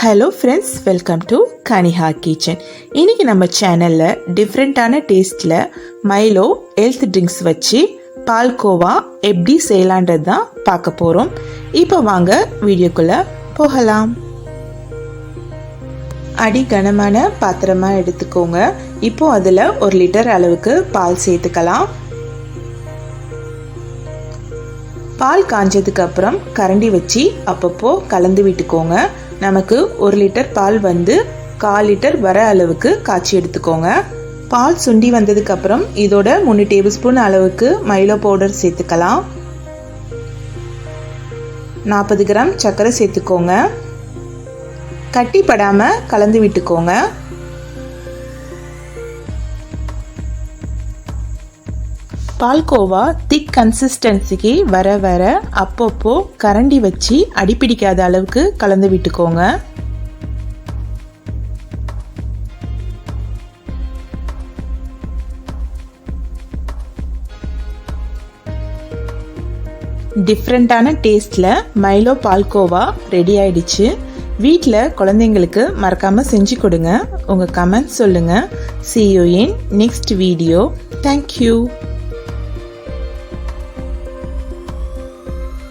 Hello friends, welcome to Kaniha kitchen. இன்றைக்கி நம்ம சேனலில் டிஃப்ரெண்ட்டான டேஸ்ட்டில் மைலோ ஹெல்த் ட்ரிங்க்ஸ் வச்சு பால்கோவா எப்படி செய்யலான்றது தான் பார்க்க போகிறோம். இப்போ வாங்க வீடியோக்குள்ளே போகலாம். அடி கனமான பாத்திரமாக எடுத்துக்கோங்க. இப்போ அதில் 1 லிட்டர் அளவுக்கு பால் சேர்த்துக்கலாம். பால் காஞ்சதுக்கு அப்புறம் கரண்டி வச்சு அப்பப்போ கலந்து விட்டுக்கோங்க. நமக்கு 1 லிட்டர் பால் 1/4 லிட்டர் வர அளவுக்கு காய்ச்சி எடுத்துக்கோங்க. பால் சுண்டி வந்ததுக்கு அப்புறம் இதோட 3 டேபிள் ஸ்பூன் அளவுக்கு மைலோ பவுடர் சேர்த்துக்கலாம். 40 கிராம் சர்க்கரை சேர்த்துக்கோங்க. கட்டிப்படாம கலந்து விட்டுக்கோங்க. பால்கோவா திக் கன்சிஸ்டன்சிக்கு வர அப்பப்போ கரண்டி வச்சு அடிப்பிடிக்காத அளவுக்கு கலந்து விட்டுக்கோங்க. டிஃப்ரெண்ட்டான டேஸ்டில் மைலோ பால்கோவா ரெடி ஆயிடுச்சு. வீட்டில் குழந்தைங்களுக்கு மறக்காமல் செஞ்சு கொடுங்க. உங்கள் கமெண்ட்ஸ் சொல்லுங்கள். See you in next video. Thank you.